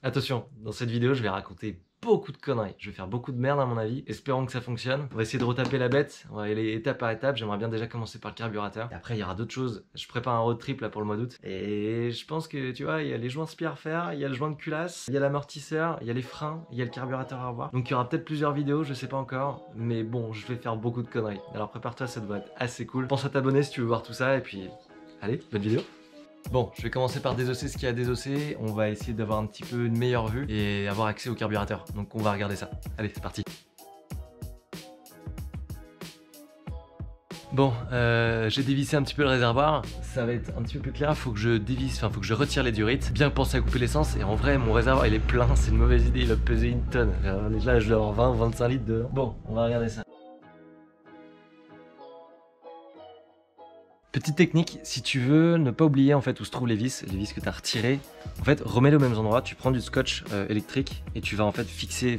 Attention, dans cette vidéo, je vais raconter beaucoup de conneries. Je vais faire beaucoup de merde à mon avis. Espérons que ça fonctionne. On va essayer de retaper la bête. On va aller étape par étape. J'aimerais bien déjà commencer par le carburateur. Et après, il y aura d'autres choses. Je prépare un road trip là pour le mois d'août. Et je pense que, tu vois, il y a les joints spi à refaire, il y a le joint de culasse, il y a l'amortisseur, il y a les freins, il y a le carburateur à revoir. Donc il y aura peut-être plusieurs vidéos, je sais pas encore. Mais bon, je vais faire beaucoup de conneries. Alors prépare-toi, ça devrait être assez cool. Pense à t'abonner si tu veux voir tout ça. Et puis, allez, bonne vidéo. Bon, je vais commencer par désosser ce qu'il y a à désosser. On va essayer d'avoir un petit peu une meilleure vue et avoir accès au carburateur. Donc on va regarder ça. Allez, c'est parti. Bon, j'ai dévissé un petit peu le réservoir. Ça va être un petit peu plus clair. Faut que je dévisse, faut que je retire les durites. Bien penser à couper l'essence. Et en vrai, mon réservoir il est plein. C'est une mauvaise idée. Il va peser une tonne. Là, je dois avoir 20 ou 25 litres dedans. Bon, on va regarder ça. Petite technique, si tu veux ne pas oublier en fait où se trouvent les vis que tu as retirées, en fait remets-les aux mêmes endroits, tu prends du scotch électrique et tu vas en fait fixer,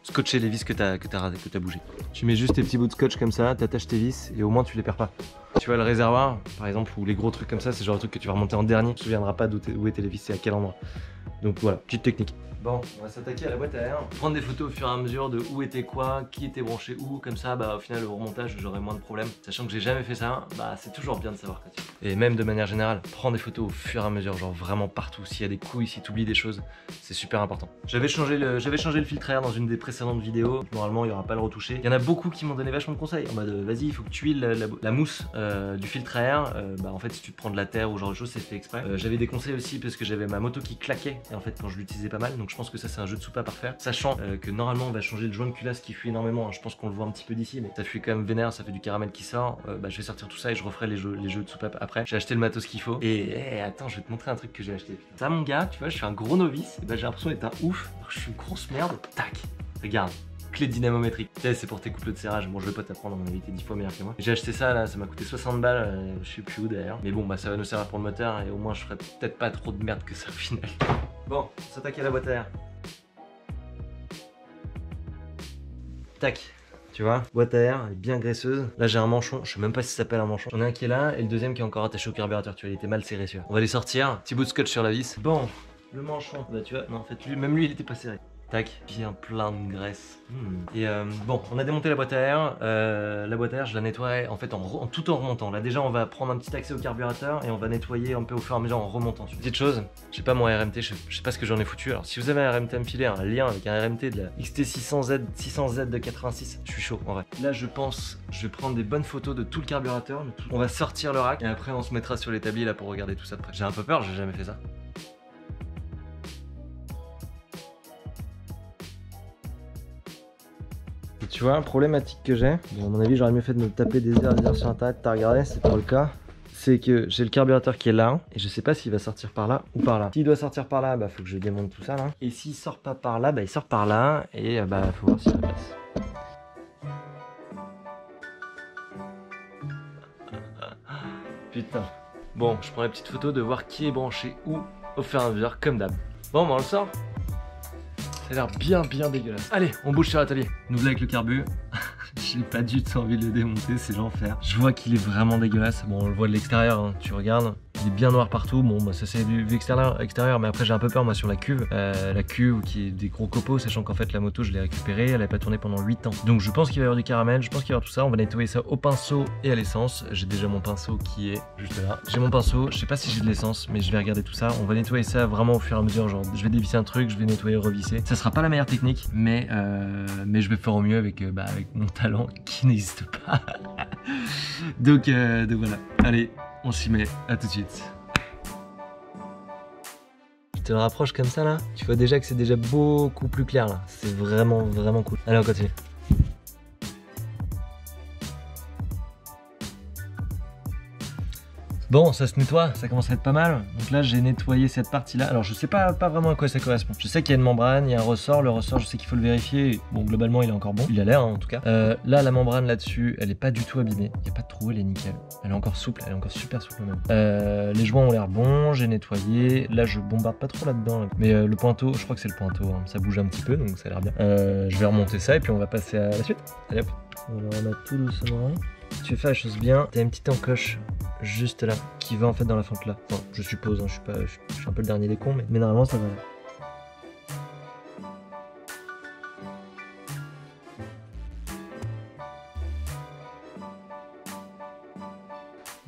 scotcher les vis que tu as bougé. Tu mets juste tes petits bouts de scotch comme ça, tu attaches tes vis et au moins tu les perds pas. Tu vois le réservoir par exemple ou les gros trucs comme ça, c'est le genre de truc que tu vas remonter en dernier, tu te souviendras pas où étaient les vis et à quel endroit. Donc voilà, petite technique. Bon, on va s'attaquer à la boîte à air. Prendre des photos au fur et à mesure de où était quoi, qui était branché où, comme ça, au final, au remontage, j'aurai moins de problèmes. Sachant que j'ai jamais fait ça, c'est toujours bien de savoir quoi. Et même de manière générale, prends des photos au fur et à mesure, genre vraiment partout. S'il y a des couilles, si tu oublies des choses, c'est super important. J'avais changé le filtre à air dans une des précédentes vidéos. Normalement, il n'y aura pas à le retoucher. Il y en a beaucoup qui m'ont donné vachement de conseils. En mode, vas-y, il faut que tu huiles la mousse du filtre à air. En fait, si tu te prends de la terre ou genre de choses, c'est fait exprès. J'avais des conseils aussi parce que j'avais ma moto qui claquait. Et en fait, quand je l'utilisais pas mal, donc je pense que ça, c'est un jeu de soupape à refaire. Sachant que normalement, on va changer le joint de culasse qui fuit énormément. Je pense qu'on le voit un petit peu d'ici, mais ça fuit quand même vénère, ça fait du caramel qui sort. Je vais sortir tout ça et je referai les jeux de soupape après. J'ai acheté le matos qu'il faut. Et attends, je vais te montrer un truc que j'ai acheté. Ça, mon gars, tu vois, je suis un gros novice. Et j'ai l'impression d'être un ouf. Je suis une grosse merde. Tac, regarde. Clé dynamométrique. C'est pour tes couples de serrage. Bon, je vais pas t'apprendre, on a été 10 fois meilleur que moi. J'ai acheté ça là, ça m'a coûté 60 balles. Je sais plus où d'ailleurs. Mais bon, ça va nous servir pour le moteur et au moins je ferai peut-être pas trop de merde que ça au final. Bon, on s'attaque à la boîte à air. Tac. Tu vois, boîte à air, elle est bien graisseuse. Là j'ai un manchon, je sais même pas si ça s'appelle un manchon. J'en ai un qui est là et le deuxième qui est encore attaché au carburateur. Tu vois, il était mal serré celui-là. On va les sortir. Petit bout de scotch sur la vis. Bon, le manchon, tu vois, non en fait même lui il était pas serré. Tac, bien plein de graisse. Et bon, on a démonté la boîte à air. La boîte à air, je la nettoie en fait tout en remontant. Là déjà, on va prendre un petit accès au carburateur et on va nettoyer un peu au fur et à mesure en remontant. Petite chose, j'ai pas mon RMT, je sais pas ce que j'en ai foutu. Alors si vous avez un RMT à me filer, un lien avec un RMT de la XT600Z de 86, je suis chaud en vrai. Là, je pense, je vais prendre des bonnes photos de tout le carburateur. On va sortir le rack et après on se mettra sur l'établi là pour regarder tout ça de près. J'ai un peu peur, j'ai jamais fait ça. Tu vois, problématique que j'ai, bon, à mon avis j'aurais mieux fait de me taper des heures sur internet, t'as regardé, c'est pas le cas. C'est que j'ai le carburateur qui est là, et je sais pas s'il va sortir par là ou par là. S'il doit sortir par là, faut que je démonte tout ça là. Et s'il sort pas par là, il sort par là, et faut voir si ça passe. Putain. Bon, je prends la petite photo de voir qui est branché où, au fur et à mesure, comme d'hab. Bon, on le sort. Ça a l'air bien dégueulasse. Allez, on bouge sur l'atelier. Nous avec le carbu. J'ai pas du tout envie de le démonter, c'est l'enfer. Je vois qu'il est vraiment dégueulasse. Bon, on le voit de l'extérieur, hein. Tu regardes. Il est bien noir partout. Bon, ça c'est vu extérieur, mais après j'ai un peu peur moi sur la cuve. La cuve qui est des gros copeaux, sachant qu'en fait la moto je l'ai récupérée, elle n'avait pas tourné pendant 8 ans. Donc je pense qu'il va y avoir du caramel, je pense qu'il va y avoir tout ça. On va nettoyer ça au pinceau et à l'essence. J'ai déjà mon pinceau qui est juste là. J'ai mon pinceau, je sais pas si j'ai de l'essence, mais je vais regarder tout ça. On va nettoyer ça vraiment au fur et à mesure. Genre, je vais dévisser un truc, je vais nettoyer, revisser. Ça sera pas la meilleure technique, mais je vais faire au mieux avec mon talent qui n'existe pas. donc voilà. Allez, on s'y met. À tout de suite. Je te le rapproche comme ça là, tu vois déjà que c'est déjà beaucoup plus clair là. C'est vraiment cool. Allez, on continue. Bon, ça se nettoie, ça commence à être pas mal. Donc là, j'ai nettoyé cette partie-là. Alors, je sais pas vraiment à quoi ça correspond. Je sais qu'il y a une membrane, il y a un ressort. Le ressort, je sais qu'il faut le vérifier. Bon, globalement, il est encore bon. Il a l'air, hein, en tout cas. Là, la membrane là-dessus, elle est pas du tout abîmée. Il n'y a pas de trou, elle est nickel. Elle est encore souple, elle est encore super souple même. Les joints ont l'air bons, j'ai nettoyé. Là, je bombarde pas trop là-dedans. Là. Mais le pointeau, je crois que c'est le pointeau. Hein. Ça bouge un petit peu, donc ça a l'air bien. Je vais remonter ça et puis on va passer à la suite. Allez hop. On va remettre tout doucement. Tu fais faire les choses bien. T'as une petite encoche juste là qui va en fait dans la fente là. Enfin, je suppose, hein, je suis un peu le dernier des cons, mais normalement ça va.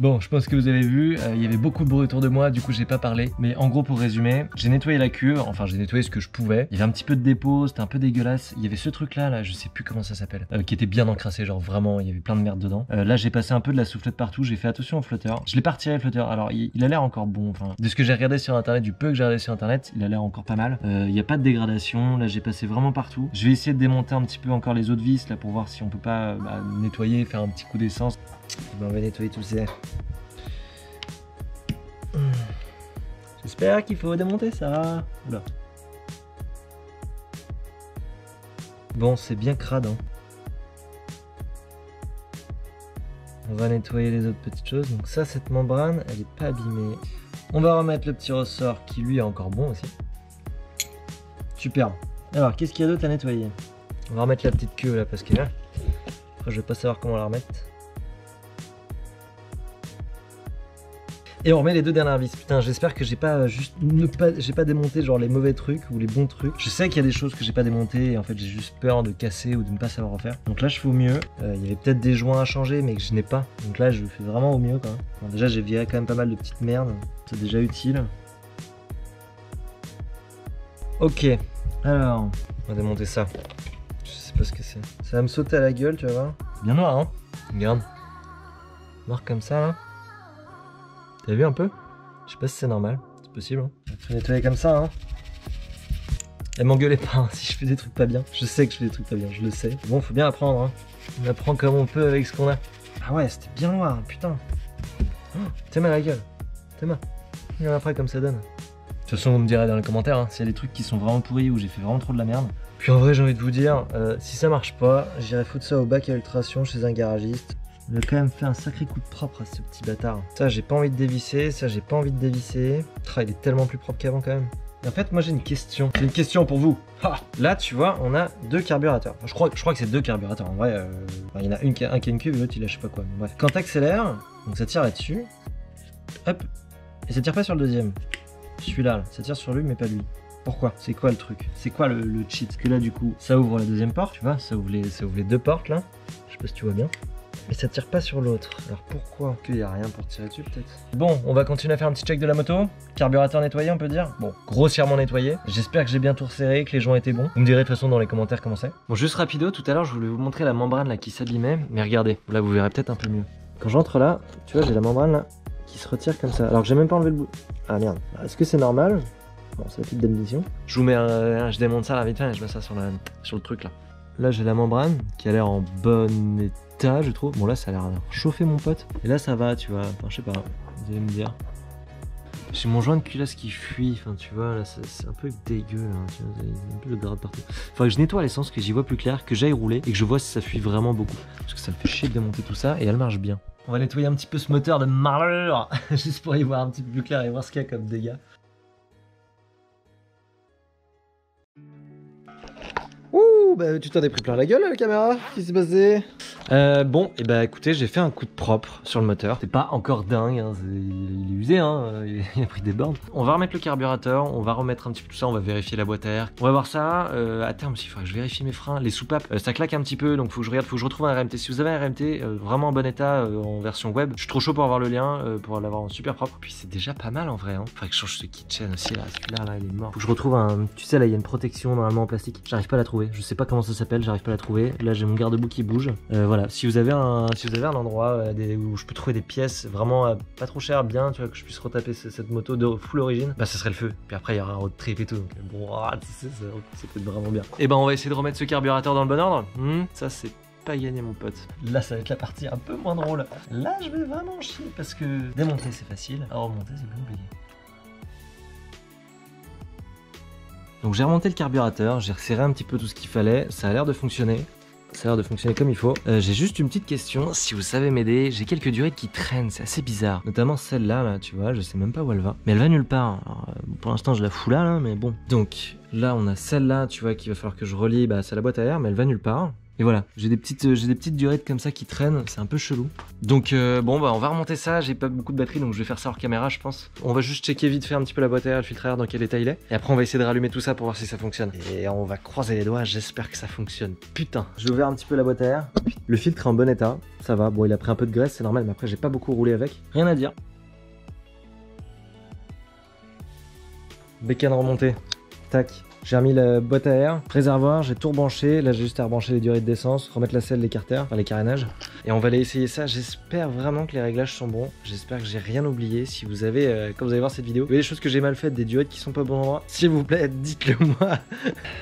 Bon, je pense que vous avez vu, il y avait beaucoup de bruit autour de moi, du coup j'ai pas parlé. Mais en gros, pour résumer, j'ai nettoyé la cuve, enfin j'ai nettoyé ce que je pouvais. Il y avait un petit peu de dépôt, c'était un peu dégueulasse. Il y avait ce truc là, je sais plus comment ça s'appelle, qui était bien encrassé, genre vraiment, il y avait plein de merde dedans. Là j'ai passé un peu de la soufflette partout, j'ai fait attention au flotteur. Je l'ai pas retiré le flotteur, alors il a l'air encore bon, enfin, de ce que j'ai regardé sur internet, du peu que j'ai regardé sur internet, il a l'air encore pas mal. Il n'y a pas de dégradation, là j'ai passé vraiment partout. Je vais essayer de démonter un petit peu encore les autres vis là pour voir si on peut pas nettoyer, faire un petit coup d'essence. On va nettoyer tout ça. J'espère qu'il faut démonter ça. Oula. Bon, c'est bien crade. Hein. On va nettoyer les autres petites choses. Donc ça, cette membrane, elle est pas abîmée. On va remettre le petit ressort qui lui est encore bon aussi. Superbe. Alors, qu'est-ce qu'il y a d'autre à nettoyer? On va remettre la petite queue là parce que là, après, je vais pas savoir comment la remettre. Et on remet les deux dernières vis. Putain, j'espère que j'ai pas j'ai pas démonté genre les mauvais trucs ou les bons trucs. Je sais qu'il y a des choses que j'ai pas démontées et en fait j'ai juste peur de casser ou de ne pas savoir refaire. Donc là je fais au mieux. Il y avait peut-être des joints à changer mais que je n'ai pas. Donc là je fais vraiment au mieux quand même. Bon, déjà j'ai viré quand même pas mal de petites merdes. C'est déjà utile. Ok. Alors, on va démonter ça. Je sais pas ce que c'est. Ça va me sauter à la gueule, tu vas voir. Bien noir, hein. Regarde. Noir comme ça là. T'as vu un peu? Je sais pas si c'est normal, c'est possible. Hein. Je vais nettoyer comme ça. Hein. Et m'engueulez pas hein, si je fais des trucs pas bien. Je sais que je fais des trucs pas bien, je le sais. Bon, faut bien apprendre. Hein. On apprend comme on peut avec ce qu'on a. Ah ouais, c'était bien noir, putain. Oh, t'es mal à la gueule. T'es mal. Regarde après comme ça donne. De toute façon, vous me direz dans les commentaires hein, s'il y a des trucs qui sont vraiment pourris ou j'ai fait vraiment trop de la merde. Puis en vrai, j'ai envie de vous dire, si ça marche pas, j'irai foutre ça au bac à ultrasons chez un garagiste. Il a quand même fait un sacré coup de propre à ce petit bâtard. Ça j'ai pas envie de dévisser, ça j'ai pas envie de dévisser. Il est tellement plus propre qu'avant quand même. Et en fait moi j'ai une question. J'ai une question pour vous. Ha, là tu vois on a deux carburateurs. Enfin, je crois que c'est deux carburateurs. En vrai il y en a un qui a une cuve et l'autre il a je sais pas quoi. Mais bref. Quand t'accélères, donc ça tire là-dessus. Hop. Et ça tire pas sur le deuxième. Celui-là, ça tire sur lui mais pas lui. Pourquoi? C'est quoi le truc? C'est quoi le cheat? Parce que là du coup ça ouvre la deuxième porte, tu vois, ça ouvre les deux portes là. Je sais pas si tu vois bien. Mais ça tire pas sur l'autre. Alors pourquoi? Qu'il y a rien pour tirer dessus peut-être. Bon, on va continuer à faire un petit check de la moto. Carburateur nettoyé on peut dire. Bon, grossièrement nettoyé. J'espère que j'ai bien tout resserré, que les joints étaient bons. Vous me direz de toute façon dans les commentaires comment c'est. Bon, juste rapido, tout à l'heure je voulais vous montrer la membrane là qui s'abîmait. Mais regardez, là vous verrez peut-être un peu mieux. Quand j'entre là, tu vois j'ai la membrane là qui se retire comme ça. Alors que j'ai même pas enlevé le bout. Ah merde. Est-ce que c'est normal? Bon, c'est la petite démolition. Je vous mets je démonte ça là vite fait et je mets ça sur le truc là. Là j'ai la membrane qui a l'air en bon état je trouve. Bon là ça a l'air chauffer mon pote. Et là ça va tu vois, enfin je sais pas, vous allez me dire. J'ai mon joint de culasse qui fuit, enfin tu vois là c'est un peu dégueu là, tu vois, il y a un peu de grade partout. Faudrait que je nettoie l'essence, que j'y vois plus clair, que j'aille rouler et que je vois si ça fuit vraiment beaucoup. Parce que ça me fait chier de démonter tout ça et elle marche bien. On va nettoyer un petit peu ce moteur de malheur juste pour y voir un petit peu plus clair et voir ce qu'il y a comme dégâts. Ouh, bah tu t'en es pris plein la gueule la caméra, qu'est-ce qui s'est passé? Bon, et bah écoutez, j'ai fait un coup de propre sur le moteur. C'est pas encore dingue, hein, il est usé, hein, il a pris des bornes. On va remettre le carburateur, on va remettre un petit peu tout ça, on va vérifier la boîte à air. On va voir ça, à terme, il faudrait que je vérifie mes freins, les soupapes, ça claque un petit peu, donc faut que je regarde, faut que je retrouve un RMT. Si vous avez un RMT vraiment en bon état, en version web, je suis trop chaud pour avoir le lien, pour l'avoir en super propre. Puis c'est déjà pas mal en vrai, hein. Faudrait que je change ce kitchen aussi, là, celui-là, là, il est mort. Faut que je retrouve un, tu sais là, il y a une protection normalement en plastique, j'arrive pas à la trouver. Je sais pas comment ça s'appelle, j'arrive pas à la trouver. Là j'ai mon garde-boue qui bouge. Voilà, si vous avez un endroit où je peux trouver des pièces vraiment pas trop chères, bien, tu vois, que je puisse retaper cette moto de full origine, bah ça serait le feu. Puis après il y aura un road trip et tout. Donc bon, ça peut être vraiment bien. Et ben on va essayer de remettre ce carburateur dans le bon ordre. Ça c'est pas gagné mon pote. Là ça va être la partie un peu moins drôle. Là je vais vraiment chier parce que démonter c'est facile, à remonter c'est plus compliqué. Donc j'ai remonté le carburateur, j'ai resserré un petit peu tout ce qu'il fallait, ça a l'air de fonctionner. Ça a l'air de fonctionner comme il faut. J'ai juste une petite question, si vous savez m'aider, j'ai quelques durées qui traînent, c'est assez bizarre. Notamment celle-là, là, tu vois, je sais même pas où elle va. Mais elle va nulle part. Alors, pour l'instant je la fous là, mais bon. Donc là on a celle-là, tu vois, qu'il va falloir que je relie, bah c'est la boîte à air, mais elle va nulle part. Et voilà, j'ai des petites durettes comme ça qui traînent, c'est un peu chelou. Donc bon bah on va remonter ça, j'ai pas beaucoup de batterie donc je vais faire ça hors caméra je pense. On va juste checker vite fait un petit peu la boîte à air, le filtre à air dans quel état il est. Et après on va essayer de rallumer tout ça pour voir si ça fonctionne. Et on va croiser les doigts, j'espère que ça fonctionne. Putain, j'ai ouvert un petit peu la boîte à air. Le filtre est en bon état, ça va, bon il a pris un peu de graisse, c'est normal mais après j'ai pas beaucoup roulé avec. Rien à dire. Bécane remontée, tac. J'ai remis la boîte à air, réservoir, j'ai tout rebranché. Là, j'ai juste à rebrancher les durées d'essence, remettre la selle, les carters, enfin les carénages. Et on va aller essayer ça. J'espère vraiment que les réglages sont bons. J'espère que j'ai rien oublié. Si vous avez, quand vous allez voir cette vidéo, vous voyez les choses que j'ai mal faites, des durettes qui sont pas au bon endroit, s'il vous plaît, dites-le moi.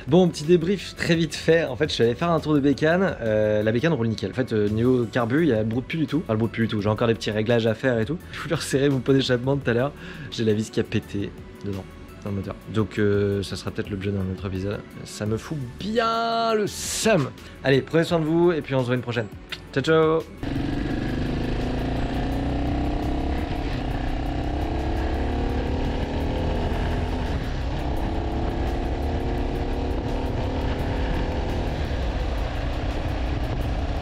Bon, petit débrief très vite fait. En fait, je suis allé faire un tour de bécane. La bécane roule nickel. En fait, niveau carbu, il y a le bruit plus du tout. Enfin, le bruit plus du tout. J'ai encore des petits réglages à faire et tout. Je voulais resserrer mon pot d'échappement tout à l'heure. J'ai la vis qui a pété dedans. Dans le moteur. Donc ça sera peut-être l'objet d'un autre épisode. Ça me fout bien le seum. Allez, prenez soin de vous et puis on se voit une prochaine. Ciao ciao.